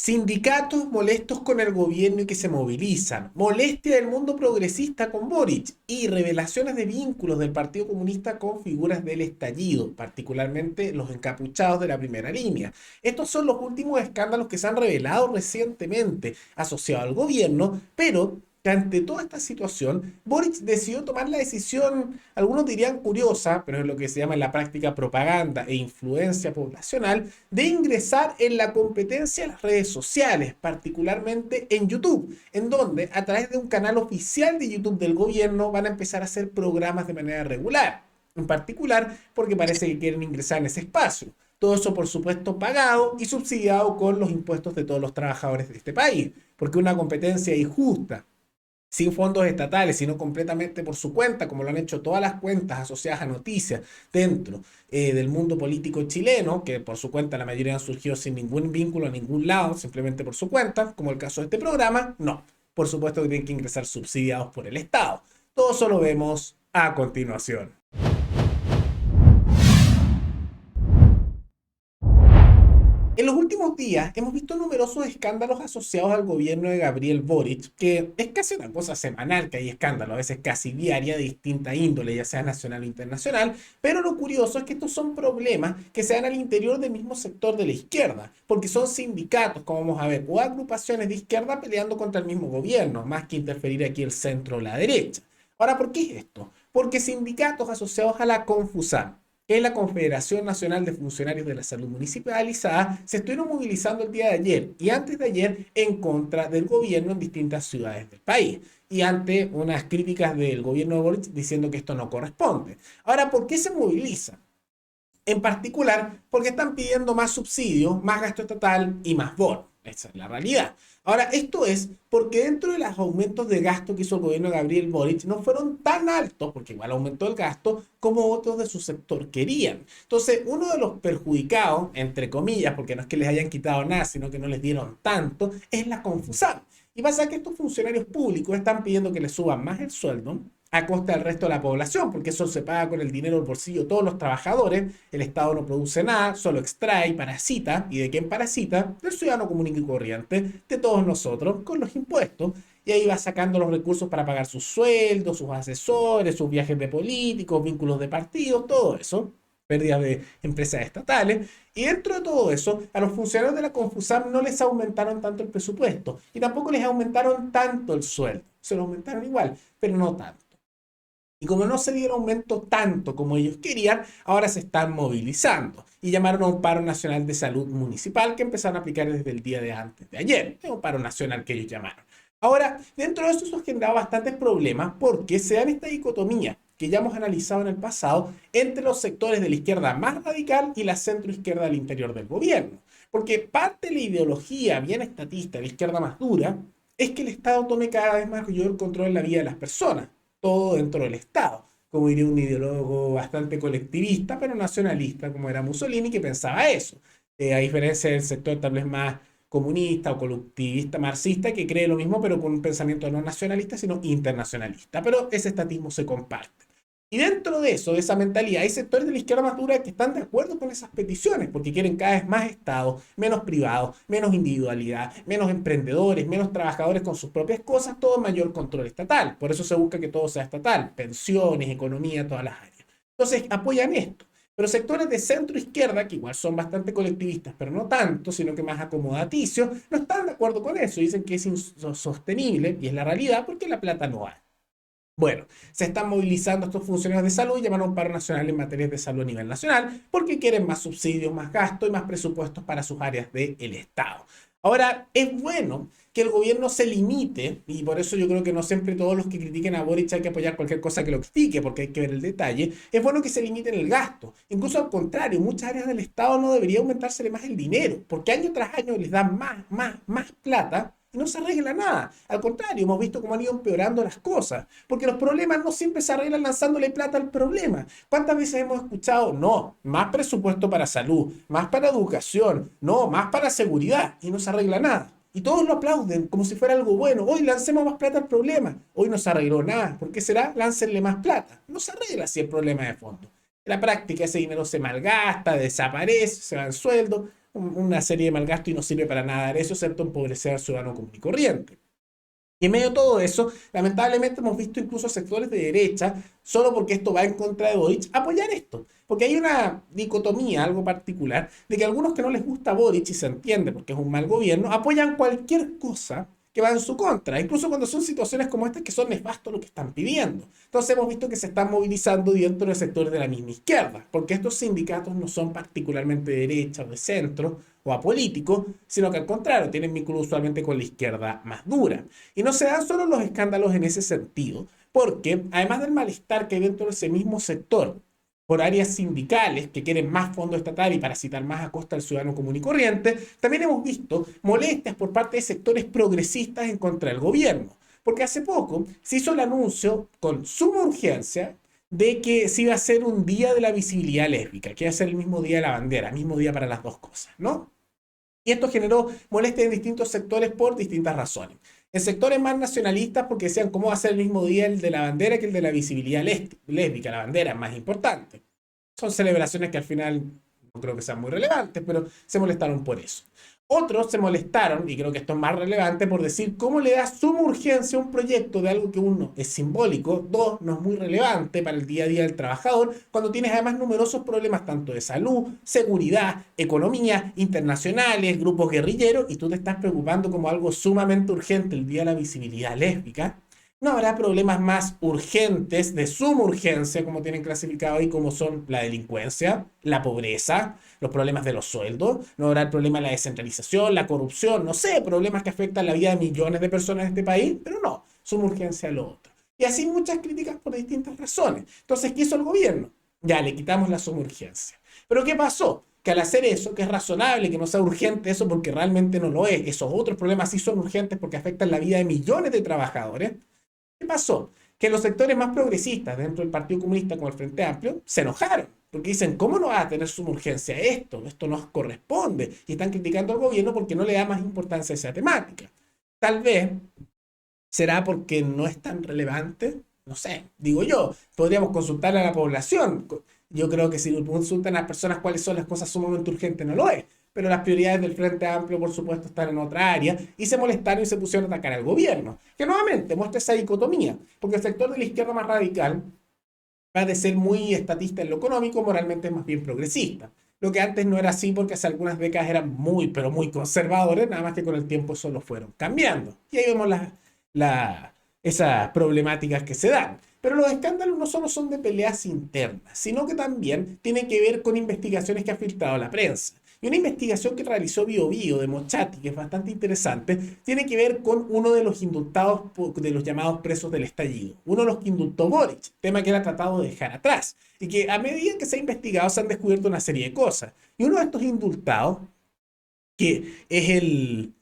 Sindicatos molestos con el gobierno y que se movilizan, molestia del mundo progresista con Boric y revelaciones de vínculos del Partido Comunista con figuras del estallido, particularmente los encapuchados de la primera línea. Estos son los últimos escándalos que se han revelado recientemente asociados al gobierno, pero que ante toda esta situación, Boric decidió tomar la decisión, algunos dirían curiosa, pero es lo que se llama en la práctica propaganda e influencia poblacional, de ingresar en la competencia de las redes sociales, particularmente en YouTube, en donde a través de un canal oficial de YouTube del gobierno van a empezar a hacer programas de manera regular, en particular porque parece que quieren ingresar en ese espacio. Todo eso, por supuesto, pagado y subsidiado con los impuestos de todos los trabajadores de este país, porque una competencia injusta sin fondos estatales, sino completamente por su cuenta, como lo han hecho todas las cuentas asociadas a noticias dentro del mundo político chileno, que por su cuenta la mayoría han surgido sin ningún vínculo a ningún lado, simplemente por su cuenta, como el caso de este programa, no. Por supuesto que tienen que ingresar subsidiados por el Estado. Todo eso lo vemos a continuación. En los últimos días hemos visto numerosos escándalos asociados al gobierno de Gabriel Boric, que es casi una cosa semanal que hay escándalos, a veces casi diaria de distinta índole, ya sea nacional o internacional, pero lo curioso es que estos son problemas que se dan al interior del mismo sector de la izquierda, porque son sindicatos, como vamos a ver, o agrupaciones de izquierda peleando contra el mismo gobierno, más que interferir aquí el centro o la derecha. Ahora, ¿por qué es esto? Porque sindicatos asociados a la Confusam, que es la Confederación Nacional de Funcionarios de la Salud Municipalizada, se estuvieron movilizando el día de ayer y antes de ayer en contra del gobierno en distintas ciudades del país y ante unas críticas del gobierno de Boric diciendo que esto no corresponde. Ahora, ¿por qué se movilizan? En particular, porque están pidiendo más subsidios, más gasto estatal y más bono. Esa es la realidad. Ahora, esto es porque dentro de los aumentos de gasto que hizo el gobierno de Gabriel Boric no fueron tan altos, porque igual aumentó el gasto, como otros de su sector querían. Entonces, uno de los perjudicados, entre comillas, porque no es que les hayan quitado nada, sino que no les dieron tanto, es la Confusam. Y pasa que estos funcionarios públicos están pidiendo que les suban más el sueldo a costa del resto de la población, porque eso se paga con el dinero del bolsillo de todos los trabajadores, el Estado no produce nada, solo extrae y parasita, ¿y de quién parasita? Del ciudadano común y corriente, de todos nosotros, con los impuestos, y ahí va sacando los recursos para pagar sus sueldos, sus asesores, sus viajes de políticos, vínculos de partidos, todo eso, pérdidas de empresas estatales, y dentro de todo eso, a los funcionarios de la Confusam no les aumentaron tanto el presupuesto, y tampoco les aumentaron tanto el sueldo, se lo aumentaron igual, pero no tanto. Y como no se dieron aumento tanto como ellos querían, ahora se están movilizando y llamaron a un paro nacional de salud municipal que empezaron a aplicar desde el día de antes de ayer. Es un paro nacional que ellos llamaron. Ahora, dentro de eso ha generado bastantes problemas porque se dan esta dicotomía que ya hemos analizado en el pasado entre los sectores de la izquierda más radical y la centroizquierda del interior del gobierno. Porque parte de la ideología bien estatista de la izquierda más dura es que el Estado tome cada vez mayor control en la vida de las personas, todo dentro del Estado, como diría un ideólogo bastante colectivista, pero nacionalista, como era Mussolini, que pensaba eso. A diferencia del sector tal vez más comunista o colectivista marxista, que cree lo mismo, pero con un pensamiento no nacionalista, sino internacionalista. Pero ese estatismo se comparte. Y dentro de eso, de esa mentalidad, hay sectores de la izquierda más dura que están de acuerdo con esas peticiones, porque quieren cada vez más Estado, menos privado, menos individualidad, menos emprendedores, menos trabajadores con sus propias cosas, todo mayor control estatal. Por eso se busca que todo sea estatal, pensiones, economía, todas las áreas. Entonces, apoyan esto. Pero sectores de centro izquierda, que igual son bastante colectivistas, pero no tanto, sino que más acomodaticios, no están de acuerdo con eso. Dicen que es insostenible, y es la realidad, porque la plata no hay. Bueno, se están movilizando estos funcionarios de salud y llamaron a un paro nacional en materias de salud a nivel nacional porque quieren más subsidios, más gastos y más presupuestos para sus áreas del Estado. Ahora, es bueno que el gobierno se limite, y por eso yo creo que no siempre todos los que critiquen a Boric hay que apoyar cualquier cosa que lo critique, porque hay que ver el detalle. Es bueno que se limite en el gasto. Incluso al contrario, en muchas áreas del Estado no debería aumentársele más el dinero, porque año tras año les dan más plata y no se arregla nada. Al contrario, hemos visto cómo han ido empeorando las cosas, porque los problemas no siempre se arreglan lanzándole plata al problema. ¿Cuántas veces hemos escuchado, no, más presupuesto para salud, más para educación, no, más para seguridad, y no se arregla nada? Y todos lo aplauden como si fuera algo bueno. Hoy lancemos más plata al problema. Hoy no se arregló nada. ¿Por qué será? Láncenle más plata. No se arregla así el problema de fondo. En la práctica ese dinero se malgasta, desaparece, se va en sueldo. una serie de malgasto y no sirve para nada dar eso, excepto empobrecer al ciudadano común y corriente. Y en medio de todo eso, lamentablemente hemos visto incluso sectores de derecha, solo porque esto va en contra de Boric, apoyar esto. Porque hay una dicotomía, algo particular, de que a algunos que no les gusta Boric, y se entiende porque es un mal gobierno, apoyan cualquier cosa que va en su contra, incluso cuando son situaciones como estas que son nefastos lo que están pidiendo. Entonces hemos visto que se están movilizando dentro de sectores de la misma izquierda, porque estos sindicatos no son particularmente de derecha o de centro o apolíticos, sino que al contrario, tienen vínculo usualmente con la izquierda más dura. Y no se dan solo los escándalos en ese sentido, porque además del malestar que hay dentro de ese mismo sector, por áreas sindicales que quieren más fondo estatal y parasitar más a costa del ciudadano común y corriente, también hemos visto molestias por parte de sectores progresistas en contra del gobierno. Porque hace poco se hizo el anuncio con suma urgencia de que se iba a hacer un día de la visibilidad lésbica, que iba a ser el mismo día de la bandera, mismo día para las dos cosas, ¿no? Y esto generó molestias en distintos sectores por distintas razones. En sectores más nacionalistas porque decían cómo va a ser el mismo día el de la bandera que el de la visibilidad lésbica. La bandera es más importante. Son celebraciones que al final no creo que sean muy relevantes, pero se molestaron por eso. Otros se molestaron, y creo que esto es más relevante, por decir cómo le da suma urgencia a un proyecto de algo que uno es simbólico, dos, no es muy relevante para el día a día del trabajador, cuando tienes además numerosos problemas tanto de salud, seguridad, economía, internacionales, grupos guerrilleros, y tú te estás preocupando como algo sumamente urgente el día de la visibilidad lésbica. No habrá problemas más urgentes, de suma urgencia, como tienen clasificado ahí, como son la delincuencia, la pobreza, los problemas de los sueldos, no habrá el problema de la descentralización, la corrupción, no sé, problemas que afectan la vida de millones de personas en este país, pero no, suma urgencia a lo otro. Y así muchas críticas por distintas razones. Entonces, ¿qué hizo el gobierno? Ya, le quitamos la suma urgencia. ¿Pero qué pasó? Que al hacer eso, que es razonable que no sea urgente eso porque realmente no lo es, esos otros problemas sí son urgentes porque afectan la vida de millones de trabajadores. ¿Qué pasó? Que los sectores más progresistas dentro del Partido Comunista como el Frente Amplio se enojaron, porque dicen, ¿cómo no va a tener suma urgencia esto? Esto no corresponde. Y están criticando al gobierno porque no le da más importancia a esa temática. Tal vez será porque no es tan relevante, no sé, digo yo, podríamos consultar a la población. Yo creo que si consultan a las personas cuáles son las cosas sumamente urgentes, no lo es. Pero las prioridades del Frente Amplio, por supuesto, están en otra área y se molestaron y se pusieron a atacar al gobierno. Que nuevamente muestra esa dicotomía, porque el sector de la izquierda más radical va de ser muy estatista en lo económico, moralmente es más bien progresista. Lo que antes no era así porque hace algunas décadas eran muy, pero muy conservadores, nada más que con el tiempo solo fueron cambiando. Y ahí vemos esas problemáticas que se dan. Pero los escándalos no solo son de peleas internas, sino que también tienen que ver con investigaciones que ha filtrado la prensa. Y una investigación que realizó Bio Bio de Mochati, que es bastante interesante, tiene que ver con uno de los indultados, de los llamados presos del estallido. Uno de los que indultó Boric, tema que él ha tratado de dejar atrás. Y que a medida que se ha investigado se han descubierto una serie de cosas. Y uno de estos indultados, que es el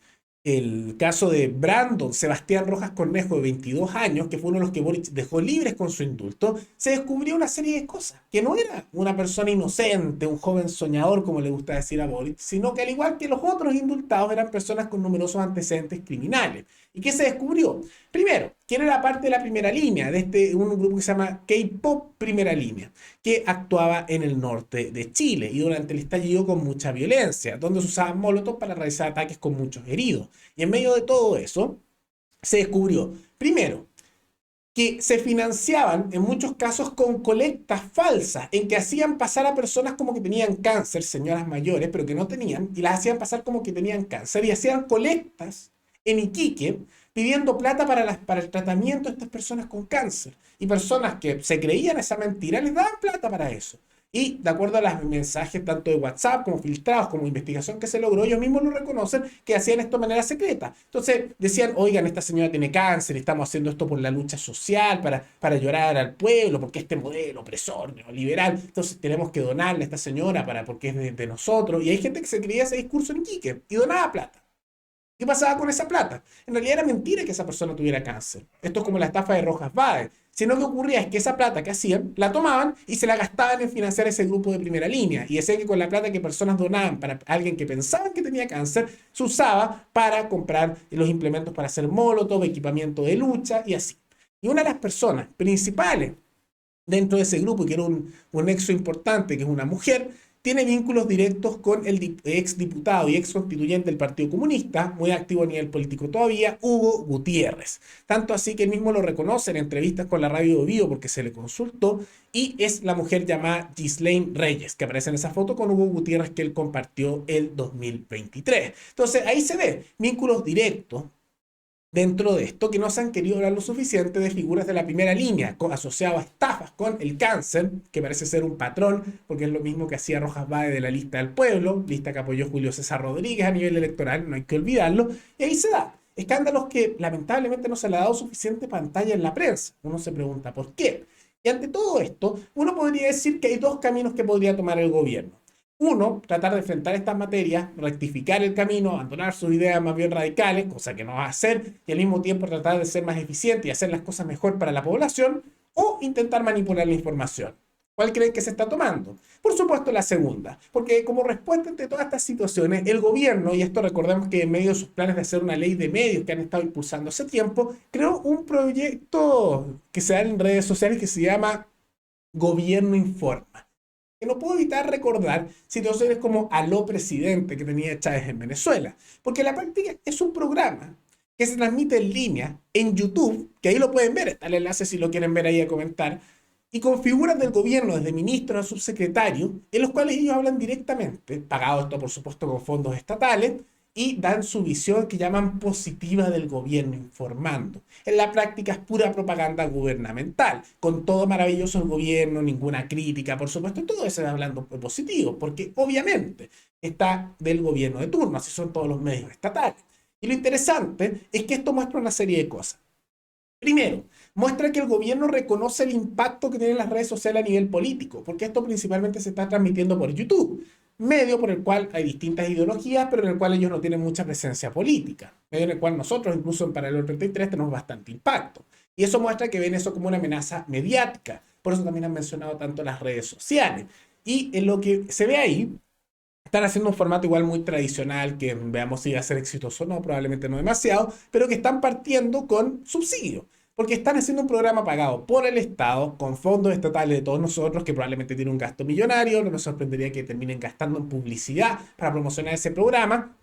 caso de Brandon Sebastián Rojas Cornejo, de 22 años, que fue uno de los que Boric dejó libres con su indulto, se descubrió una serie de cosas, que no era una persona inocente, un joven soñador, como le gusta decir a Boric, sino que al igual que los otros indultados, eran personas con numerosos antecedentes criminales. ¿Y qué se descubrió? Primero, quién era parte de la primera línea, de un grupo que se llama K-Pop Primera Línea, que actuaba en el norte de Chile y durante el estallido con mucha violencia, donde se usaban molotov para realizar ataques con muchos heridos. Y en medio de todo eso, se descubrió, primero, que se financiaban en muchos casos con colectas falsas, en que hacían pasar a personas como que tenían cáncer, señoras mayores, pero que no tenían, y las hacían pasar como que tenían cáncer, y hacían colectas en Iquique pidiendo plata para el tratamiento de estas personas con cáncer. Y personas que se creían esa mentira les daban plata para eso. Y de acuerdo a los mensajes tanto de WhatsApp como filtrados, como investigación que se logró, ellos mismos lo reconocen que hacían esto de manera secreta. Entonces decían, oigan, esta señora tiene cáncer, estamos haciendo esto por la lucha social, para llorar al pueblo, porque este modelo opresor, neoliberal, entonces tenemos que donarle a esta señora porque es de nosotros. Y hay gente que se creía ese discurso en Iquique y donaba plata. ¿Qué pasaba con esa plata? En realidad era mentira que esa persona tuviera cáncer. Esto es como la estafa de Rojas Bade. Sino que ocurría es que esa plata que hacían, la tomaban y se la gastaban en financiar ese grupo de primera línea. Y decían que con la plata que personas donaban para alguien que pensaban que tenía cáncer, se usaba para comprar los implementos para hacer molotov, equipamiento de lucha y así. Y una de las personas principales dentro de ese grupo, que era un nexo importante, que es una mujer, tiene vínculos directos con el ex diputado y ex constituyente del Partido Comunista, muy activo a nivel político todavía, Hugo Gutiérrez. Tanto así que él mismo lo reconoce en entrevistas con la radio Bio porque se le consultó, y es la mujer llamada Ghislaine Reyes, que aparece en esa foto con Hugo Gutiérrez que él compartió el 2023. Entonces ahí se ve vínculos directos dentro de esto, que no se han querido hablar lo suficiente de figuras de la primera línea asociadas a estafas con el cáncer, que parece ser un patrón, porque es lo mismo que hacía Rojas Bade de la lista del pueblo, lista que apoyó Julio César Rodríguez a nivel electoral, no hay que olvidarlo, y ahí se da escándalos que lamentablemente no se le ha dado suficiente pantalla en la prensa. Uno se pregunta por qué. Y ante todo esto, uno podría decir que hay dos caminos que podría tomar el gobierno. Uno, tratar de enfrentar estas materias, rectificar el camino, abandonar sus ideas más bien radicales, cosa que no va a hacer, y al mismo tiempo tratar de ser más eficiente y hacer las cosas mejor para la población, o intentar manipular la información. ¿Cuál creen que se está tomando? Por supuesto la segunda, porque como respuesta ante todas estas situaciones, el gobierno, y esto recordemos que en medio de sus planes de hacer una ley de medios que han estado impulsando hace tiempo, creó un proyecto que se da en redes sociales que se llama Gobierno Informa, que no puedo evitar recordar situaciones como Aló Presidente que tenía Chávez en Venezuela, porque la práctica es un programa que se transmite en línea en YouTube, que ahí lo pueden ver, está el enlace si lo quieren ver ahí a comentar, y con figuras del gobierno, desde ministro a subsecretario, en los cuales ellos hablan directamente, pagado esto por supuesto con fondos estatales, y dan su visión que llaman positiva del gobierno informando. En la práctica es pura propaganda gubernamental, con todo maravilloso el gobierno, ninguna crítica, por supuesto, todo eso hablando positivo, porque obviamente está del gobierno de turno, así son todos los medios estatales. Y lo interesante es que esto muestra una serie de cosas. Primero, muestra que el gobierno reconoce el impacto que tienen las redes sociales a nivel político, porque esto principalmente se está transmitiendo por YouTube, medio por el cual hay distintas ideologías, pero en el cual ellos no tienen mucha presencia política, medio en el cual nosotros, incluso en Paralelo 33, tenemos bastante impacto. Y eso muestra que ven eso como una amenaza mediática. Por eso también han mencionado tanto las redes sociales. Y en lo que se ve ahí, están haciendo un formato igual muy tradicional, que veamos si va a ser exitoso o no, probablemente no demasiado, pero que están partiendo con subsidio, porque están haciendo un programa pagado por el Estado, con fondos estatales de todos nosotros, que probablemente tiene un gasto millonario. No me sorprendería que terminen gastando en publicidad para promocionar ese programa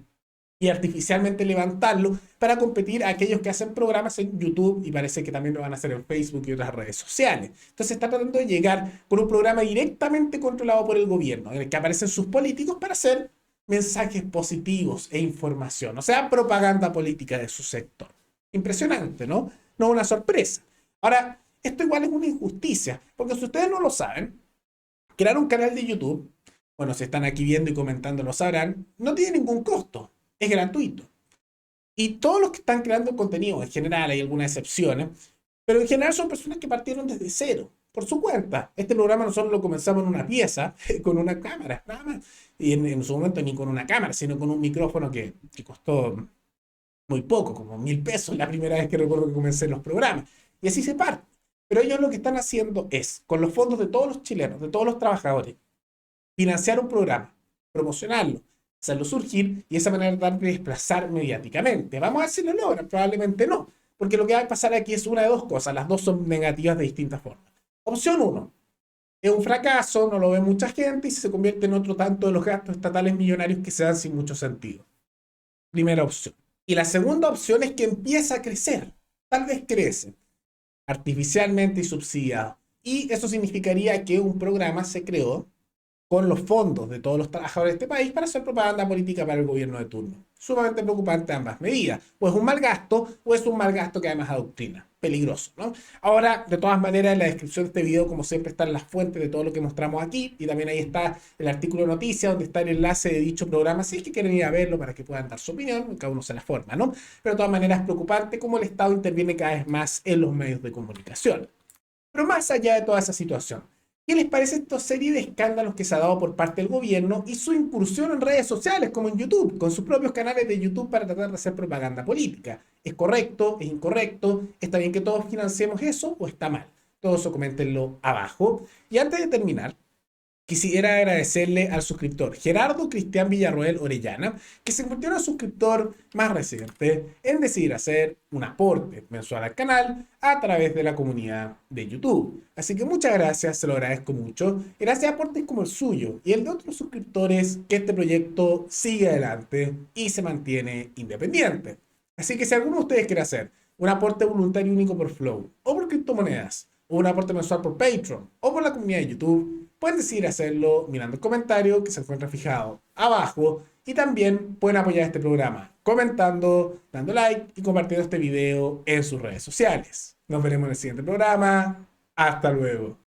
y artificialmente levantarlo para competir a aquellos que hacen programas en YouTube, y parece que también lo van a hacer en Facebook y otras redes sociales. Entonces está tratando de llegar con un programa directamente controlado por el gobierno, en el que aparecen sus políticos para hacer mensajes positivos e información, o sea, propaganda política de su sector. Impresionante, ¿no? No una sorpresa. Ahora, esto igual es una injusticia, porque si ustedes no lo saben, crear un canal de YouTube, bueno, si están aquí viendo y comentando lo sabrán, no tiene ningún costo, es gratuito. Y todos los que están creando contenido, en general hay algunas excepciones, pero en general son personas que partieron desde cero, por su cuenta. Este programa nosotros lo comenzamos en una pieza, con una cámara, nada más. Y en su momento ni con una cámara, sino con un micrófono que costó muy poco, como 1.000 pesos la primera vez que recuerdo que comencé los programas. Y así se parte. Pero ellos lo que están haciendo es, con los fondos de todos los chilenos, de todos los trabajadores, financiar un programa, promocionarlo, hacerlo surgir y de esa manera tratar de desplazar mediáticamente. Vamos a ver si lo logran, probablemente no, porque lo que va a pasar aquí es una de dos cosas, las dos son negativas de distintas formas. Opción 1, es un fracaso, no lo ve mucha gente y se convierte en otro tanto de los gastos estatales millonarios que se dan sin mucho sentido. Primera opción. Y la segunda opción es que empieza a crecer, tal vez crece, artificialmente y subsidiado. Y eso significaría que un programa se creó con los fondos de todos los trabajadores de este país para hacer propaganda política para el gobierno de turno. Sumamente preocupante ambas medidas. O es un mal gasto, o es un mal gasto que además adoctrina. Peligroso, ¿no? Ahora, de todas maneras, en la descripción de este video, como siempre, están las fuentes de todo lo que mostramos aquí, y también ahí está el artículo de noticias, donde está el enlace de dicho programa, si es que quieren ir a verlo para que puedan dar su opinión, cada uno se la forma, ¿no? Pero de todas maneras es preocupante cómo el Estado interviene cada vez más en los medios de comunicación. Pero más allá de toda esa situación, ¿qué les parece esta serie de escándalos que se ha dado por parte del gobierno y su incursión en redes sociales como en YouTube, con sus propios canales de YouTube para tratar de hacer propaganda política? ¿Es correcto? ¿Es incorrecto? ¿Está bien que todos financiemos eso o está mal? Todo eso coméntenlo abajo. Y antes de terminar, Quisiera agradecerle al suscriptor Gerardo Cristian Villarroel Orellana, que se convirtió en el suscriptor más reciente en decidir hacer un aporte mensual al canal a través de la comunidad de YouTube. Así que muchas gracias, se lo agradezco mucho. Gracias a aportes como el suyo y el de otros suscriptores, que este proyecto sigue adelante y se mantiene independiente. Así que si alguno de ustedes quiere hacer un aporte voluntario único por Flow, o por criptomonedas, o un aporte mensual por Patreon, o por la comunidad de YouTube, pueden decidir hacerlo mirando el comentario que se encuentra fijado abajo, y también pueden apoyar este programa comentando, dando like y compartiendo este video en sus redes sociales. Nos veremos en el siguiente programa. Hasta luego.